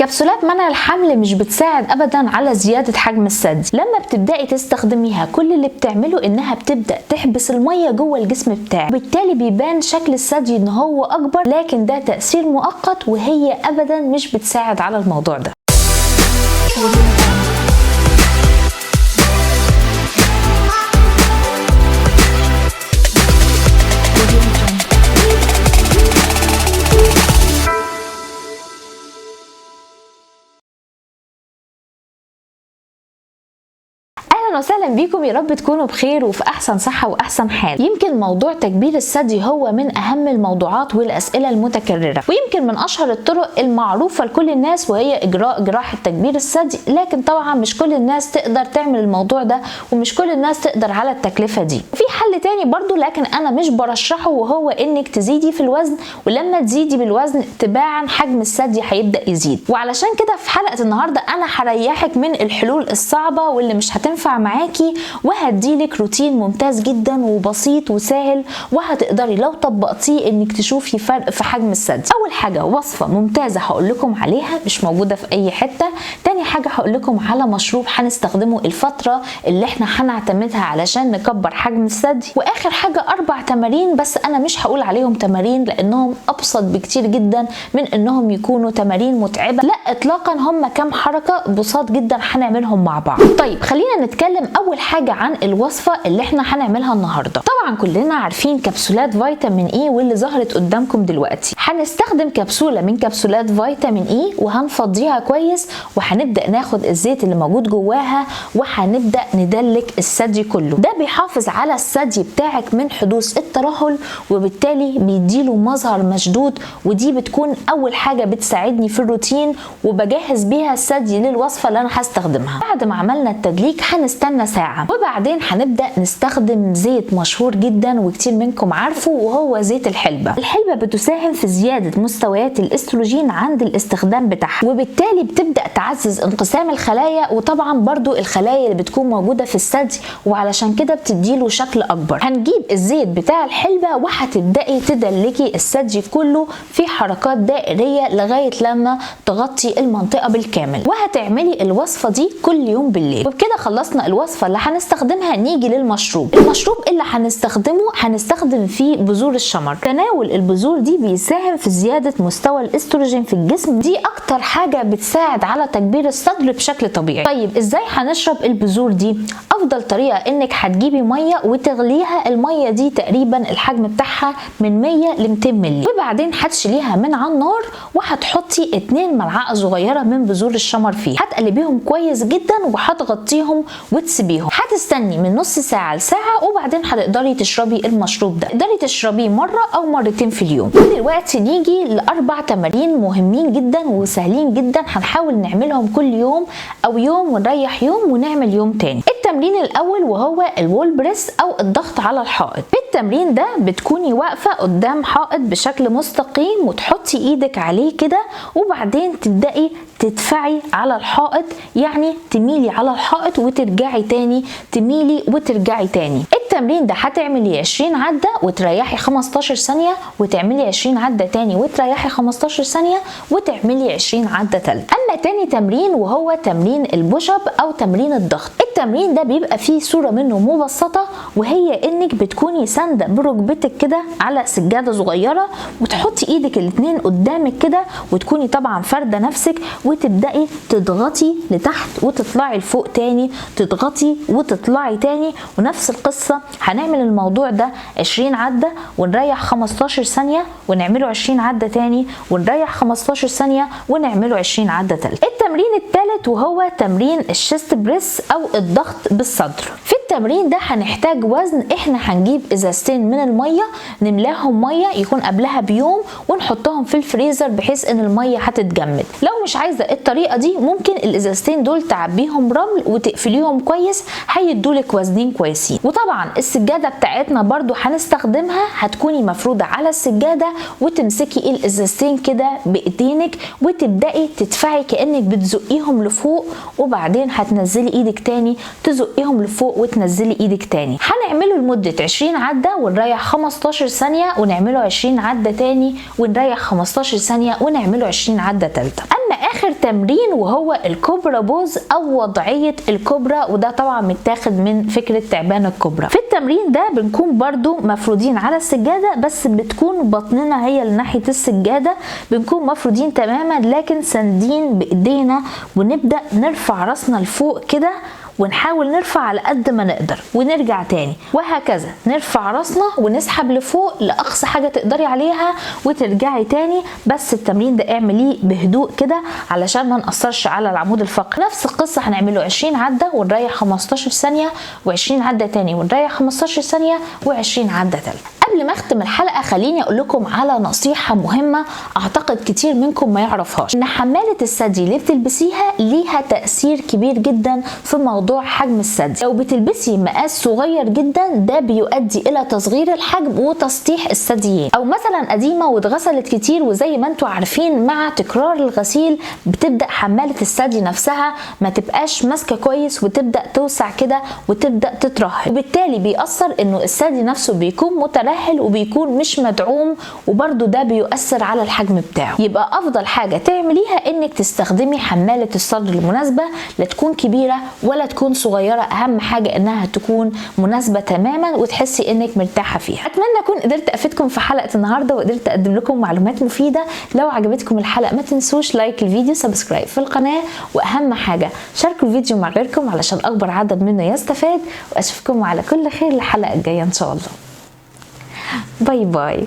كبسولات منع الحمل مش بتساعد ابدا على زيادة حجم الثدي. لما بتبدأي تستخدميها كل اللي بتعمله انها بتبدأ تحبس المية جوه الجسم بتاعك، بالتالي بيبان شكل الثدي ان هو اكبر، لكن ده تأثير مؤقت وهي ابدا مش بتساعد على الموضوع ده. اهلا وسهلا بيكم، يا رب تكونوا بخير وفي احسن صحه واحسن حال. يمكن موضوع تكبير الثدي هو من اهم الموضوعات والاسئله المتكرره، ويمكن من اشهر الطرق المعروفه لكل الناس وهي اجراء جراحه تكبير الثدي، لكن طبعا مش كل الناس تقدر تعمل الموضوع ده ومش كل الناس تقدر على التكلفه دي. في حل تاني برضو لكن انا مش برشحه، وهو انك تزيدي في الوزن، ولما تزيدي بالوزن تباعا حجم الثدي هيبدا يزيد. وعلشان كده في حلقه النهارده انا هريحك من الحلول الصعبه واللي مش هتنفع معاكي، وهديلك روتين ممتاز جدا وبسيط وسهل، وهتقدري لو طبقتيه انك تشوفي فرق في حجم الثدي. اول حاجه وصفه ممتازه هقول لكم عليها مش موجوده في اي حته. تاني حاجه هقول لكم على مشروب هنستخدمه الفتره اللي احنا هنعتمدها علشان نكبر حجم الثدي. واخر حاجه 4 تمارين، بس انا مش هقول عليهم تمارين لانهم ابسط بكتير جدا من انهم يكونوا تمارين متعبه، لا اطلاقا، هم كام حركه بساط جدا هنعملهم مع بعض. طيب خلينا نتكلم اول حاجه عن الوصفه اللي احنا هنعملها النهارده. طبعا كلنا عارفين كبسولات فيتامين اي واللي ظهرت قدامكم دلوقتي. هنستخدم كبسوله من كبسولات فيتامين اي وهنفضيها كويس، وهنبدا ناخد الزيت اللي موجود جواها وهنبدا ندلك الثدي كله. ده بيحافظ على الثدي بتاعك من حدوث الترهل، وبالتالي بيديله مظهر مشدود، ودي بتكون اول حاجه بتساعدني في الروتين وبجهز بيها الثدي للوصفه اللي انا هستخدمها. بعد ما عملنا التدليك هنستنى ساعه، وبعدين هنبدا نستخدم زيت مشهور جدا وكتير منكم عارفه، وهو زيت الحلبه. الحلبه بتساهم في زياده مستويات الاستروجين عند الاستخدام بتاعها، وبالتالي بتبدا تعزز انقسام الخلايا، وطبعا برضو الخلايا اللي بتكون موجوده في الثدي، وعلشان كده بتديله شكل اكبر. هنجيب الزيت بتاع الحلبه وهتبداي تدلكي الثدي كله في حركات دائريه لغايه لما تغطي المنطقه بالكامل، وهتعملي الوصفه دي كل يوم بالليل. وبكده خلصنا الوصفه اللي هنستخدمها. نيجي للمشروب. المشروب اللي هنستخدم فيه بذور الشمر. تناول البذور دي بيساهم في زياده مستوى الاستروجين في الجسم، دي اكتر حاجه بتساعد على تكبير الصدر بشكل طبيعي. طيب ازاي هنشرب البذور دي؟ افضل طريقه انك هتجيبي ميه وتغليها. الميه دي تقريبا الحجم بتاعها من 100 ل 200 مللي، وبعدين هتشيليها من على النار وهتحطي 2 ملعقه صغيره من بذور الشمر فيه. هتقلبيهم كويس جدا وهتغطيهم وتسيبيهم. هتستني من نص ساعه لساعه، وبعدين هتقدري تشربي المشروب ده. تقدري تشربيه مره او مرتين في اليوم. ودلوقتي نيجي ل4 تمارين مهمين جدا وسهلين جدا هنحاول نعملهم كل يوم، او يوم ونريح يوم ونعمل يوم تاني. التمرين الاول وهو الوول بريس او الضغط على الحائط. في التمرين ده بتكوني واقفه قدام حائط بشكل مستقيم، وتحطي ايدك عليه كده، وبعدين تبداي تدفعي على الحائط، يعني تميلي على الحائط وترجعي تاني، تميلي وترجعي تاني. التمرين ده هتعملي 20 عده وتريحي 15 ثانيه، وتعملي 20 عده تاني وتريحي 15 ثانيه، وتعملي 20 عده تالت. اما تاني تمرين وهو تمرين البوش اب او تمرين الضغط. التمرين ده بيبقى فيه صوره منه مبسطه، وهي انك بتكوني سانده بركبتك كده على سجاده صغيره، وتحطي ايدك الاتنين قدامك كده، وتكوني طبعا فارده نفسك، وتبداي تضغطي لتحت وتطلعي لفوق تاني، تضغطي وتطلعي تاني. ونفس القصه هنعمل الموضوع ده 20 عده ونريح 15 ثانيه، ونعمله 20 عده تاني ونريح 15 ثانيه، ونعمله 20 عده تالت. التمرين الثالث وهو تمرين الشيست بريس او الضغط بالصدر. في التمرين ده هنحتاج وزن. احنا هنجيب ازازتين من الميه، نملاهم ميه يكون قبلها بيوم، ونحطهم في الفريزر بحيث ان الميه هتتجمد. لو مش عايزه الطريقه دي ممكن الازازتين دول تعبيهم رمل وتقفليهم كويس، هيدولك وزنين كويسين. وطبعا السجاده بتاعتنا برضو هنستخدمها، هتكوني مفروده على السجاده، وتمسكي الازازتين كده بايدينك وتبداي تدفعي كانك بتزقيهم لفوق، وبعدين هتنزلي ايدك تاني تزقيهم لفوق وتنزلي نزلي ايدك تاني. هنعمله لمدة 20 عدة ونريح 15 ثانية ونعمله 20 عدة تاني ونريح 15 ثانية ونعمله 20 عدة تالتة. اما اخر تمرين وهو الكوبرا بوز او وضعية الكوبرا، وده طبعا متاخد من فكرة تعبان الكوبرا. في التمرين ده بنكون برضو مفرودين على السجادة، بس بتكون بطننا هي لناحية السجادة، بنكون مفرودين تماما لكن ساندين بايدينا، ونبدأ نرفع راسنا لفوق كده ونحاول نرفع على قد ما نقدر ونرجع تاني، وهكذا نرفع راسنا ونسحب لفوق لأقصى حاجة تقدري عليها وترجعي تاني. بس التمرين ده اعمليه بهدوء كده علشان ما نأثرش على العمود الفقري. نفس القصة هنعمله 20 عدة ونريح 15 ثانية و20 عدة تاني ونريح 15 ثانية و20 عدة تالتة. قبل ما اختم الحلقة خليني اقول لكم على نصيحة مهمة اعتقد كتير منكم ما يعرفهاش، ان حمالة الثدي اللي بتلبسيها ليها تأثير كبير جدا في موضوع حجم الثدي. لو بتلبسي مقاس صغير جدا ده بيؤدي الى تصغير الحجم وتسطيح الثديين، او مثلا قديمة واتغسلت كتير وزي ما انتوا عارفين مع تكرار الغسيل بتبدأ حمالة الثدي نفسها ما تبقاش ماسكة كويس وتبدأ توسع كده وتبدأ تترهل، وبالتالي بيأثر انه الثدي نفسه بيكون مترهل وبيكون مش مدعوم، وبرده ده بيؤثر على الحجم بتاعه. يبقى افضل حاجة تعمليها انك تستخدمي حمالة الصدر المناسبة، لا تكون كبيرة ولا تكون صغيرة، اهم حاجة انها تكون مناسبة تماما وتحسي انك مرتاحة فيها. اتمنى اكون قدرت افيدكم في حلقة النهاردة وقدرت اقدم لكم معلومات مفيدة. لو عجبتكم الحلقة ما تنسوش لايك الفيديو، سبسكرايب في القناة، واهم حاجة شاركوا الفيديو مع غيركم علشان اكبر عدد منه يستفاد. واشوفكم على كل خير الحلقة الجاية ان شاء الله. باي باي.